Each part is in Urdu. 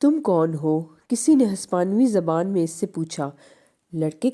تم کون ہو؟ کسی نے ہسپانوی زبان میں اس سے پوچھا۔ لڑکے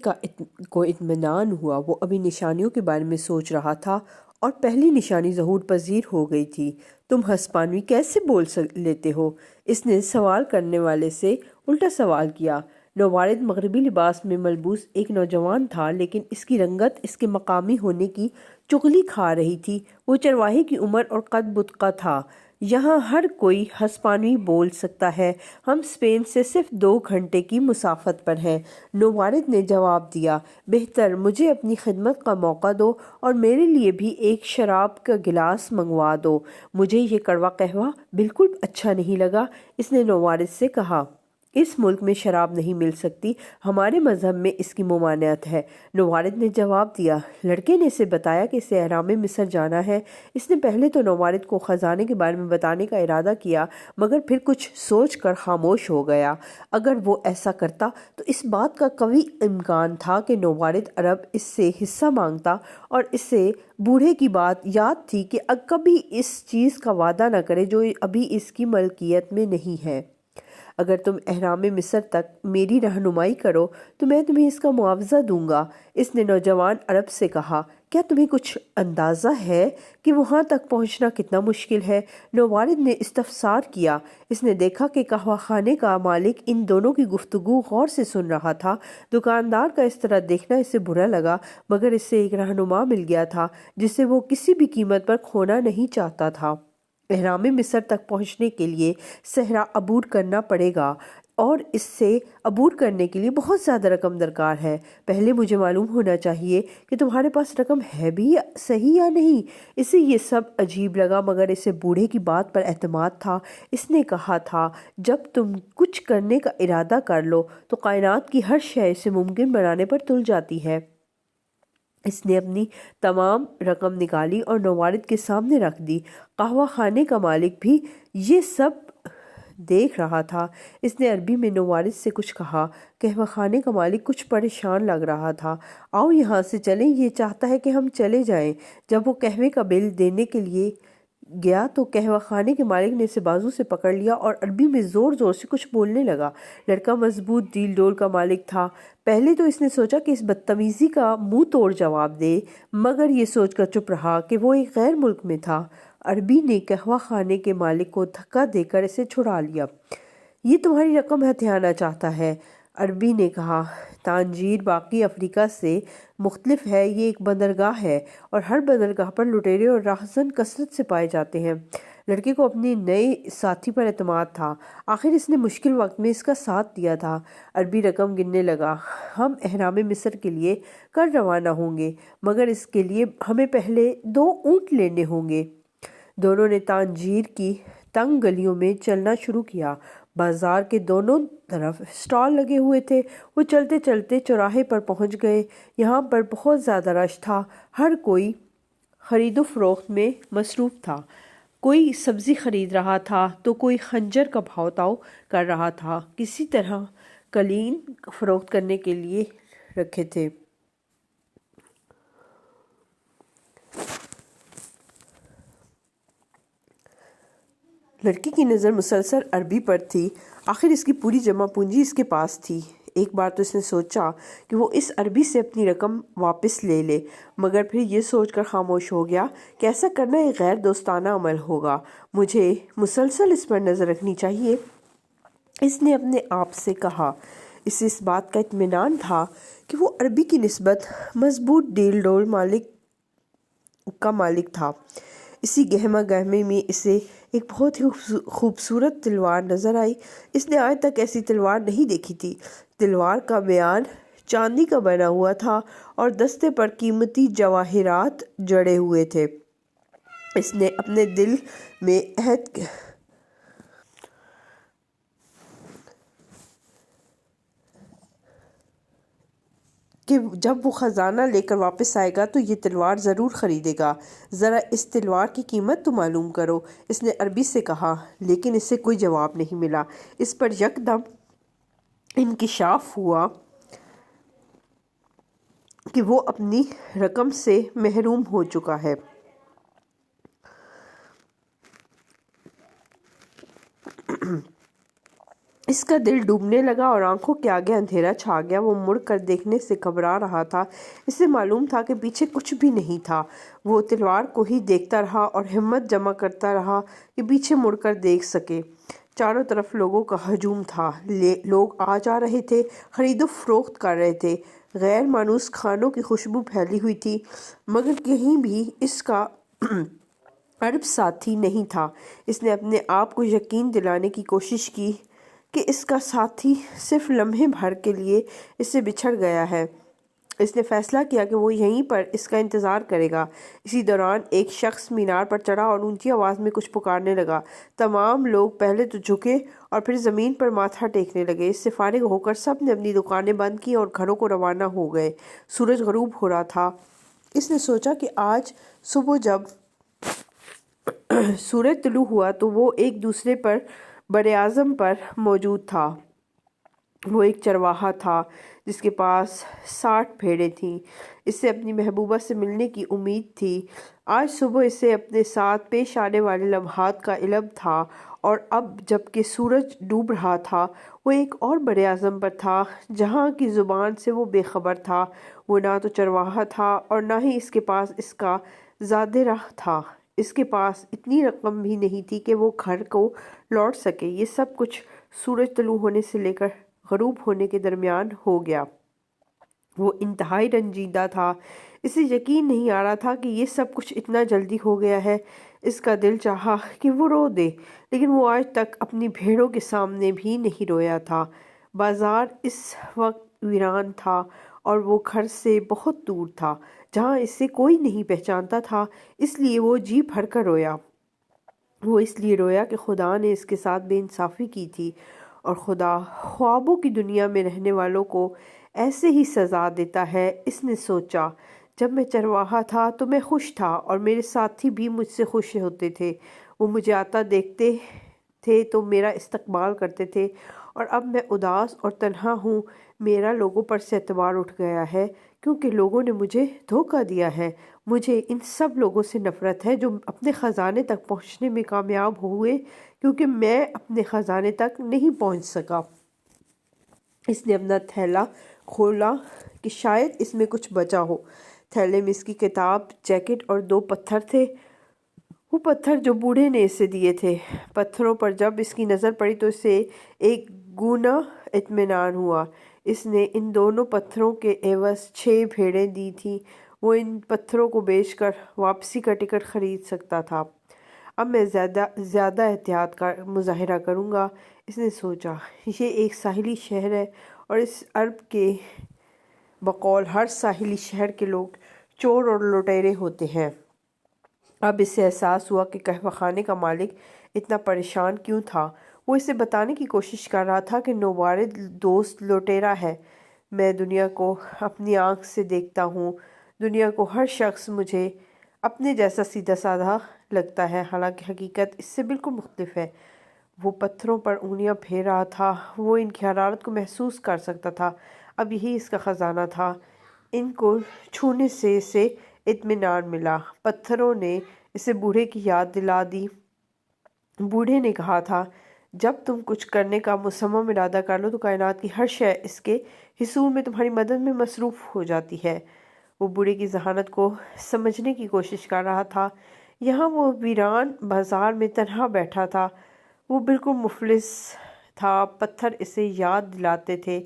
کو اطمینان ہوا۔ وہ ابھی نشانیوں کے بارے میں سوچ رہا تھا اور پہلی نشانی ظہور پذیر ہو گئی تھی۔ تم ہسپانوی کیسے بول لیتے ہو؟ اس نے سوال کرنے والے سے الٹا سوال کیا۔ نوارد مغربی لباس میں ملبوس ایک نوجوان تھا، لیکن اس کی رنگت اس کے مقامی ہونے کی چغلی کھا رہی تھی۔ وہ چرواہے کی عمر اور قد بت کا تھا۔ یہاں ہر کوئی ہسپانوی بول سکتا ہے۔ ہم اسپین سے صرف 2 گھنٹے کی مسافت پر ہیں۔ نوارد نے جواب دیا۔ بہتر، مجھے اپنی خدمت کا موقع دو اور میرے لیے بھی ایک شراب کا گلاس منگوا دو۔ مجھے یہ کڑوا قہوہ بالکل اچھا نہیں لگا، اس نے نوارد سے کہا۔ اس ملک میں شراب نہیں مل سکتی، ہمارے مذہب میں اس کی ممانعت ہے، نوارد نے جواب دیا۔ لڑکے نے اسے بتایا کہ اسے اہرام مصر جانا ہے۔ اس نے پہلے تو نوارد کو خزانے کے بارے میں بتانے کا ارادہ کیا، مگر پھر کچھ سوچ کر خاموش ہو گیا۔ اگر وہ ایسا کرتا تو اس بات کا قوی امکان تھا کہ نوارد عرب اس سے حصہ مانگتا، اور اسے بوڑھے کی بات یاد تھی کہ کبھی اس چیز کا وعدہ نہ کرے جو ابھی اس کی ملکیت میں نہیں ہے۔ اگر تم اہرام مصر تک میری رہنمائی کرو تو میں تمہیں اس کا معاوضہ دوں گا، اس نے نوجوان عرب سے کہا۔ کیا تمہیں کچھ اندازہ ہے کہ وہاں تک پہنچنا کتنا مشکل ہے؟ نوارد نے استفسار کیا۔ اس نے دیکھا کہ قہوہ خانے کا مالک ان دونوں کی گفتگو غور سے سن رہا تھا۔ دکاندار کا اس طرح دیکھنا اسے برا لگا، مگر اس سے ایک رہنما مل گیا تھا جسے وہ کسی بھی قیمت پر کھونا نہیں چاہتا تھا۔ اہرام مصر تک پہنچنے کے لیے صحرا عبور کرنا پڑے گا، اور اس سے عبور کرنے کے لیے بہت زیادہ رقم درکار ہے۔ پہلے مجھے معلوم ہونا چاہیے کہ تمہارے پاس رقم ہے بھی صحیح یا نہیں۔ اسے یہ سب عجیب لگا، مگر اسے بوڑھے کی بات پر اعتماد تھا۔ اس نے کہا تھا، جب تم کچھ کرنے کا ارادہ کر لو تو کائنات کی ہر شے اسے ممکن بنانے پر تل جاتی ہے۔ اس نے اپنی تمام رقم نکالی اور نوارد کے سامنے رکھ دی۔ قہوہ خانے کا مالک بھی یہ سب دیکھ رہا تھا۔ اس نے عربی میں نوارد سے کچھ کہا۔ قہوہ خانے کا مالک کچھ پریشان لگ رہا تھا۔ آؤ یہاں سے چلیں، یہ چاہتا ہے کہ ہم چلے جائیں۔ جب وہ قہوے کا بل دینے کے لیے گیا تو قہوہ خانے کے مالک نے اسے بازو سے پکڑ لیا اور عربی میں زور زور سے کچھ بولنے لگا۔ لڑکا مضبوط ڈیل ڈول کا مالک تھا۔ پہلے تو اس نے سوچا کہ اس بدتمیزی کا منہ توڑ جواب دے، مگر یہ سوچ کر چپ رہا کہ وہ ایک غیر ملک میں تھا۔ عربی نے قہوہ خانے کے مالک کو دھکا دے کر اسے چھڑا لیا۔ یہ تمہاری رقم ہتھیانا چاہتا ہے، عربی نے کہا۔ تانجیر باقی افریقہ سے مختلف ہے، یہ ایک بندرگاہ ہے اور ہر بندرگاہ پر لٹیرے اور راہزن کثرت سے پائے جاتے ہیں۔ لڑکے کو اپنے نئے ساتھی پر اعتماد تھا، آخر اس نے مشکل وقت میں اس کا ساتھ دیا تھا۔ عربی رقم گننے لگا۔ ہم اہرام مصر کے لیے کل روانہ ہوں گے، مگر اس کے لیے ہمیں پہلے 2 اونٹ لینے ہوں گے۔ دونوں نے تانجیر کی تنگ گلیوں میں چلنا شروع کیا۔ بازار کے دونوں طرف اسٹال لگے ہوئے تھے۔ وہ چلتے چلتے چوراہے پر پہنچ گئے۔ یہاں پر بہت زیادہ رش تھا، ہر کوئی خرید و فروخت میں مصروف تھا۔ کوئی سبزی خرید رہا تھا تو کوئی خنجر کا بھاؤ تاؤ کر رہا تھا۔ کسی طرح قالین فروخت کرنے کے لیے رکھے تھے۔ لڑکی کی نظر مسلسل عربی پر تھی، آخر اس کی پوری جمع پونجی اس کے پاس تھی۔ ایک بار تو اس نے سوچا کہ وہ اس عربی سے اپنی رقم واپس لے لے، مگر پھر یہ سوچ کر خاموش ہو گیا کہ ایسا کرنا ایک غیر دوستانہ عمل ہوگا۔ مجھے مسلسل اس پر نظر رکھنی چاہیے، اس نے اپنے آپ سے کہا۔ اسے اس بات کا اطمینان تھا کہ وہ عربی کی نسبت مضبوط ڈیل ڈول کا مالک تھا۔ اسی گہما گہمی میں اسے ایک بہت ہی خوبصورت تلوار نظر آئی۔ اس نے آج تک ایسی تلوار نہیں دیکھی تھی۔ تلوار کا میان چاندی کا بنا ہوا تھا اور دستے پر قیمتی جواہرات جڑے ہوئے تھے۔ اس نے اپنے دل میں عہد کہ جب وہ خزانہ لے کر واپس آئے گا تو یہ تلوار ضرور خریدے گا۔ ذرا اس تلوار کی قیمت تو معلوم کرو، اس نے عربی سے کہا، لیکن اس سے کوئی جواب نہیں ملا۔ اس پر یکدم انکشاف ہوا کہ وہ اپنی رقم سے محروم ہو چکا ہے۔ اس کا دل ڈوبنے لگا اور آنکھوں کے آگے اندھیرا چھا گیا۔ وہ مڑ کر دیکھنے سے گھبرا رہا تھا۔ اسے معلوم تھا کہ پیچھے کچھ بھی نہیں تھا۔ وہ تلوار کو ہی دیکھتا رہا اور ہمت جمع کرتا رہا کہ پیچھے مڑ کر دیکھ سکے۔ چاروں طرف لوگوں کا ہجوم تھا۔ لوگ آ جا رہے تھے، خرید و فروخت کر رہے تھے۔ غیر مانوس کھانوں کی خوشبو پھیلی ہوئی تھی، مگر کہیں بھی اس کا عرب ساتھی نہیں تھا۔ اس نے اپنے آپ کو یقین دلانے کی کوشش کی کہ اس کا ساتھی صرف لمحے بھر کے لیے اس سے بچھڑ گیا ہے۔ اس نے فیصلہ کیا کہ وہ یہیں پر اس کا انتظار کرے گا۔ اسی دوران ایک شخص مینار پر چڑھا اور اونچی آواز میں کچھ پکارنے لگا۔ تمام لوگ پہلے تو جھکے اور پھر زمین پر ماتھا ٹیکنے لگے۔ اس سے فارغ ہو کر سب نے اپنی دکانیں بند کی اور گھروں کو روانہ ہو گئے۔ سورج غروب ہو رہا تھا۔ اس نے سوچا کہ آج صبح جب سورج طلوع ہوا تو وہ ایک دوسرے پر براعظم پر موجود تھا۔ وہ ایک چرواہا تھا جس کے پاس 60 بھیڑیں تھیں۔ اس سے اپنی محبوبہ سے ملنے کی امید تھی۔ آج صبح اسے اپنے ساتھ پیش آنے والے لمحات کا علم تھا، اور اب جب کہ سورج ڈوب رہا تھا وہ ایک اور براعظم پر تھا جہاں کی زبان سے وہ بے خبر تھا۔ وہ نہ تو چرواہا تھا اور نہ ہی اس کے پاس اس کا زادِ راہ تھا۔ اس کے پاس اتنی رقم بھی نہیں تھی کہ وہ گھر کو لوٹ سکے۔ یہ سب کچھ سورج طلوع ہونے سے لے کر غروب ہونے کے درمیان ہو گیا۔ وہ انتہائی رنجیدہ تھا۔ اسے یقین نہیں آ رہا تھا کہ یہ سب کچھ اتنا جلدی ہو گیا ہے۔ اس کا دل چاہا کہ وہ رو دے، لیکن وہ آج تک اپنی بھیڑوں کے سامنے بھی نہیں رویا تھا۔ بازار اس وقت ویران تھا اور وہ گھر سے بہت دور تھا جہاں اسے کوئی نہیں پہچانتا تھا، اس لیے وہ جی بھر کر رویا۔ وہ اس لیے رویا کہ خدا نے اس کے ساتھ بے انصافی کی تھی، اور خدا خوابوں کی دنیا میں رہنے والوں کو ایسے ہی سزا دیتا ہے۔ اس نے سوچا، جب میں چرواہا تھا تو میں خوش تھا اور میرے ساتھی بھی مجھ سے خوش ہوتے تھے۔ وہ مجھے آتا دیکھتے تھے تو میرا استقبال کرتے تھے، اور اب میں اداس اور تنہا ہوں۔ میرا لوگوں پر سے اعتبار اٹھ گیا ہے کیونکہ لوگوں نے مجھے دھوکہ دیا ہے۔ مجھے ان سب لوگوں سے نفرت ہے جو اپنے خزانے تک پہنچنے میں کامیاب ہوئے کیونکہ میں اپنے خزانے تک نہیں پہنچ سکا۔ اس نے اپنا تھیلا کھولا کہ شاید اس میں کچھ بچا ہو۔ تھیلے میں اس کی کتاب، جیکٹ اور 2 پتھر تھے، وہ پتھر جو بوڑھے نے اسے دیے تھے۔ پتھروں پر جب اس کی نظر پڑی تو اسے ایک گنا اطمینان ہوا۔ اس نے ان دونوں پتھروں کے عوض 6 بھیڑیں دی تھیں۔ وہ ان پتھروں کو بیچ کر واپسی کا ٹکٹ خرید سکتا تھا۔ اب میں زیادہ احتیاط کا مظاہرہ کروں گا۔ اس نے سوچا، یہ ایک ساحلی شہر ہے اور اس عرب کے بقول ہر ساحلی شہر کے لوگ چور اور لٹیرے ہوتے ہیں۔ اب اسے احساس ہوا کہ قہوہ خانے کا مالک اتنا پریشان کیوں تھا۔ وہ اسے بتانے کی کوشش کر رہا تھا کہ نوبارد دوست لٹیرا ہے۔ میں دنیا کو اپنی آنکھ سے دیکھتا ہوں۔ دنیا کو ہر شخص مجھے اپنے جیسا سیدھا سادہ لگتا ہے، حالانکہ حقیقت اس سے بالکل مختلف ہے۔ وہ پتھروں پر انگلیاں پھیر رہا تھا۔ وہ ان کی حرارت کو محسوس کر سکتا تھا۔ اب یہی اس کا خزانہ تھا۔ ان کو چھونے سے اسے اطمینان ملا۔ پتھروں نے اسے بوڑھے کی یاد دلا دی۔ بوڑھے نے کہا تھا، جب تم کچھ کرنے کا مصمم ارادہ کر لو تو کائنات کی ہر شے اس کے حصول میں تمہاری مدد میں مصروف ہو جاتی ہے۔ وہ بوڑھے کی ذہانت کو سمجھنے کی کوشش کر رہا تھا۔ یہاں وہ ویران بازار میں تنہا بیٹھا تھا۔ وہ بالکل مفلس تھا۔ پتھر اسے یاد دلاتے تھے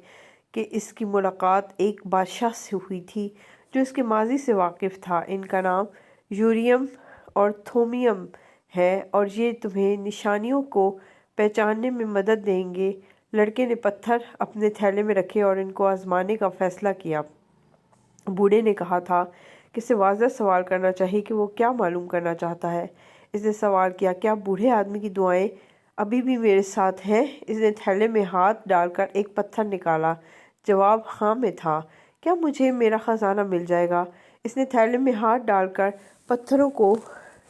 کہ اس کی ملاقات ایک بادشاہ سے ہوئی تھی جو اس کے ماضی سے واقف تھا۔ ان کا نام یوریم اور تھومیم ہے اور یہ تمہیں نشانیوں کو پہچاننے میں مدد دیں گے۔ لڑکے نے پتھر اپنے تھیلے میں رکھے اور ان کو آزمانے کا فیصلہ کیا۔ بوڑھے نے کہا تھا کہ اسے واضح سوال کرنا چاہیے کہ وہ کیا معلوم کرنا چاہتا ہے۔ اس نے سوال کیا، کیا بوڑھے آدمی کی دعائیں ابھی بھی میرے ساتھ ہیں؟ اس نے تھیلے میں ہاتھ ڈال کر ایک پتھر نکالا۔ جواب ہاں میں تھا۔ کیا مجھے میرا خزانہ مل جائے گا؟ اس نے تھیلے میں ہاتھ ڈال کر پتھروں کو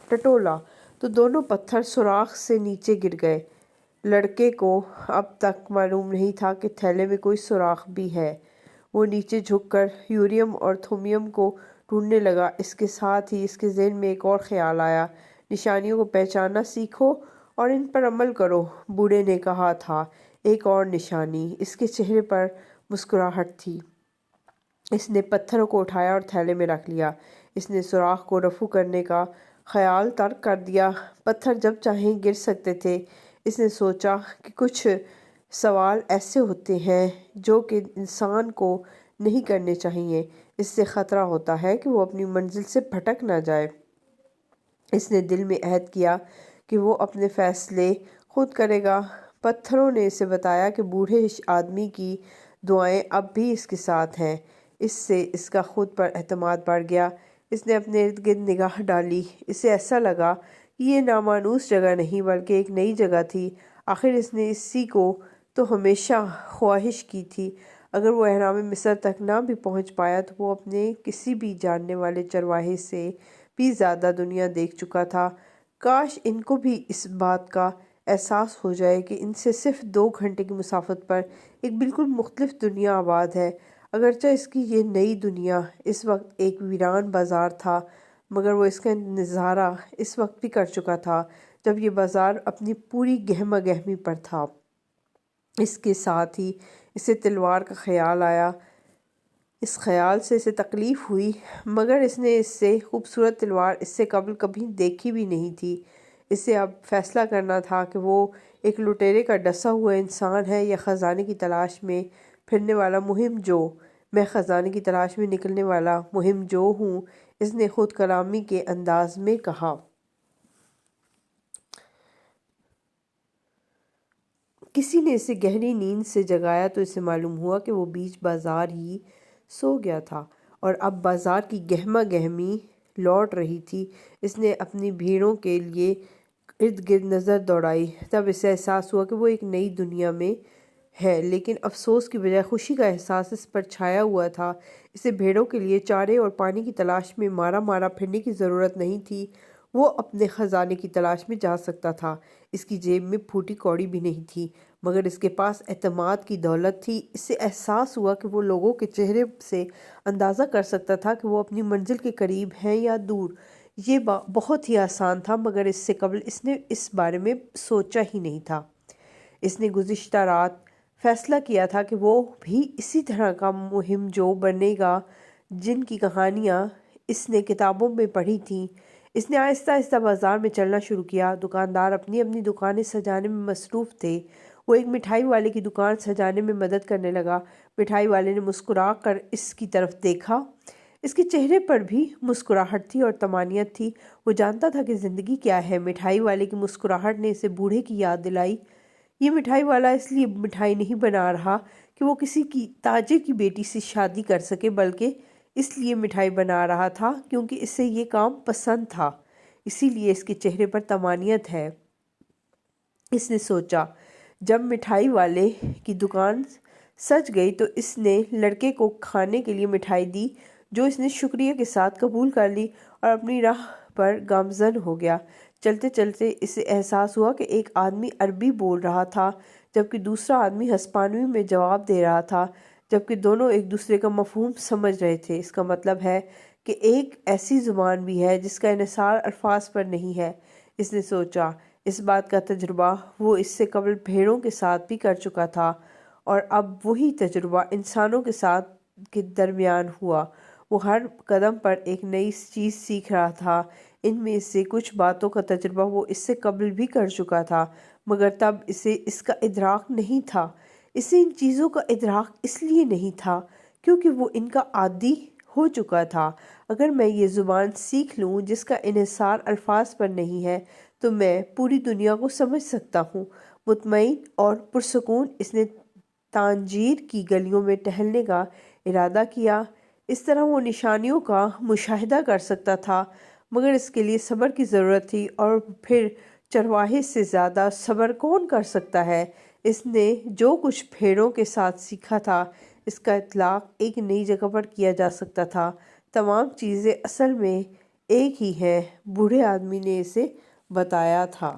ٹٹولا تو دونوں پتھر سوراخ سے نیچے گر گئے۔ لڑکے کو اب تک معلوم نہیں تھا کہ تھیلے میں کوئی سوراخ بھی ہے۔ وہ نیچے جھک کر یوریم اور تھومیم کو ڈھونڈنے لگا۔ اس کے ساتھ ہی اس کے ذہن میں ایک اور خیال آیا، نشانیوں کو پہچاننا سیکھو اور ان پر عمل کرو۔ بوڑھے نے کہا تھا، ایک اور نشانی، اس کے چہرے پر مسکراہٹ تھی۔ اس نے پتھروں کو اٹھایا اور تھیلے میں رکھ لیا۔ اس نے سوراخ کو رفو کرنے کا خیال ترک کر دیا۔ پتھر جب چاہیں گر سکتے تھے۔ اس نے سوچا کہ کچھ سوال ایسے ہوتے ہیں جو کہ انسان کو نہیں کرنے چاہیے، اس سے خطرہ ہوتا ہے کہ وہ اپنی منزل سے بھٹک نہ جائے۔ اس نے دل میں عہد کیا کہ وہ اپنے فیصلے خود کرے گا۔ پتھروں نے اسے بتایا کہ بوڑھے آدمی کی دعائیں اب بھی اس کے ساتھ ہیں۔ اس سے اس کا خود پر اعتماد بڑھ گیا۔ اس نے اپنے ارد گرد نگاہ ڈالی۔ اسے ایسا لگا کہ یہ نامانوس جگہ نہیں بلکہ ایک نئی جگہ تھی۔ آخر اس نے اسی کو تو ہمیشہ خواہش کی تھی۔ اگر وہ اہرام مصر تک نہ بھی پہنچ پایا تو وہ اپنے کسی بھی جاننے والے چرواہے سے بھی زیادہ دنیا دیکھ چکا تھا۔ کاش ان کو بھی اس بات کا احساس ہو جائے کہ ان سے صرف 2 گھنٹے کی مسافت پر ایک بالکل مختلف دنیا آباد ہے۔ اگرچہ اس کی یہ نئی دنیا اس وقت ایک ویران بازار تھا، مگر وہ اس کا نظارہ اس وقت بھی کر چکا تھا جب یہ بازار اپنی پوری گہمہ گہمی پر تھا۔ اس کے ساتھ ہی اسے تلوار کا خیال آیا۔ اس خیال سے اسے تکلیف ہوئی، مگر اس نے اس سے خوبصورت تلوار اس سے قبل کبھی دیکھی بھی نہیں تھی۔ اسے اب فیصلہ کرنا تھا کہ وہ ایک لٹیرے کا ڈسا ہوا انسان ہے یا خزانے کی تلاش میں پھرنے والا مہم جو۔ میں خزانے کی تلاش میں نکلنے والا مہم جو ہوں، اس نے خود کلامی کے انداز میں کہا۔ کسی نے اسے گہری نیند سے جگایا تو اسے معلوم ہوا کہ وہ بیچ بازار ہی سو گیا تھا اور اب بازار کی گہمہ گہمی لوٹ رہی تھی۔ اس نے اپنی بھیڑوں کے لیے ارد گرد نظر دوڑائی، تب اسے احساس ہوا کہ وہ ایک نئی دنیا میں ہے، لیکن افسوس کی بجائے خوشی کا احساس اس پر چھایا ہوا تھا۔ اسے بھیڑوں کے لیے چارے اور پانی کی تلاش میں مارا مارا پھرنے کی ضرورت نہیں تھی۔ وہ اپنے خزانے کی تلاش میں جا سکتا تھا۔ اس کی جیب میں پھوٹی کوڑی بھی نہیں تھی، مگر اس کے پاس اعتماد کی دولت تھی۔ اسے احساس ہوا کہ وہ لوگوں کے چہرے سے اندازہ کر سکتا تھا کہ وہ اپنی منزل کے قریب ہیں یا دور۔ یہ بہت ہی آسان تھا، مگر اس سے قبل اس نے اس بارے میں سوچا ہی نہیں تھا۔ اس نے گزشتہ رات فیصلہ کیا تھا کہ وہ بھی اسی طرح کا مہم جو بنے گا جن کی کہانیاں اس نے کتابوں میں پڑھی تھیں۔ اس نے آہستہ آہستہ بازار میں چلنا شروع کیا۔ دکاندار اپنی اپنی دکانیں سجانے میں مصروف تھے۔ وہ ایک مٹھائی والے کی دکان سجانے میں مدد کرنے لگا۔ مٹھائی والے نے مسکرا کر اس کی طرف دیکھا۔ اس کے چہرے پر بھی مسکراہٹ تھی اور طمانینت تھی۔ وہ جانتا تھا کہ زندگی کیا ہے۔ مٹھائی والے کی مسکراہٹ نے اسے بوڑھے کی یاد دلائی۔ یہ مٹھائی والا اس لیے مٹھائی نہیں بنا رہا کہ وہ کسی کی تاجر کی بیٹی سے شادی کر سکے، بلکہ اس لیے مٹھائی بنا رہا تھا کیونکہ اسے یہ کام پسند تھا۔ اسی لیے اس کے چہرے پر طمانینت ہے۔ اس نے سوچا۔ جب مٹھائی والے کی دکان سج گئی تو اس نے لڑکے کو کھانے کے لیے مٹھائی دی، جو اس نے شکریہ کے ساتھ قبول کر لی اور اپنی راہ پر گامزن ہو گیا۔ چلتے چلتے اسے احساس ہوا کہ ایک آدمی عربی بول رہا تھا جبکہ دوسرا آدمی ہسپانوی میں جواب دے رہا تھا، جبکہ دونوں ایک دوسرے کا مفہوم سمجھ رہے تھے۔ اس کا مطلب ہے کہ ایک ایسی زبان بھی ہے جس کا انحصار الفاظ پر نہیں ہے۔ اس نے سوچا، اس بات کا تجربہ وہ اس سے قبل بھیڑوں کے ساتھ بھی کر چکا تھا اور اب وہی تجربہ انسانوں کے ساتھ کے درمیان ہوا۔ وہ ہر قدم پر ایک نئی چیز سیکھ رہا تھا۔ ان میں سے کچھ باتوں کا تجربہ وہ اس سے قبل بھی کر چکا تھا، مگر تب اسے اس کا ادراک نہیں تھا۔ اسے ان چیزوں کا ادراک اس لیے نہیں تھا کیونکہ وہ ان کا عادی ہو چکا تھا۔ اگر میں یہ زبان سیکھ لوں جس کا انحصار الفاظ پر نہیں ہے تو میں پوری دنیا کو سمجھ سکتا ہوں۔ مطمئن اور پرسکون اس نے تانجیر کی گلیوں میں ٹہلنے کا ارادہ کیا۔ اس طرح وہ نشانیوں کا مشاہدہ کر سکتا تھا، مگر اس کے لیے صبر کی ضرورت تھی، اور پھر چرواہے سے زیادہ صبر کون کر سکتا ہے؟ اس نے جو کچھ بھیڑوں کے ساتھ سیکھا تھا اس کا اطلاق ایک نئی جگہ پر کیا جا سکتا تھا۔ تمام چیزیں اصل میں ایک ہی ہیں، بوڑھے آدمی نے اسے بتایا تھا۔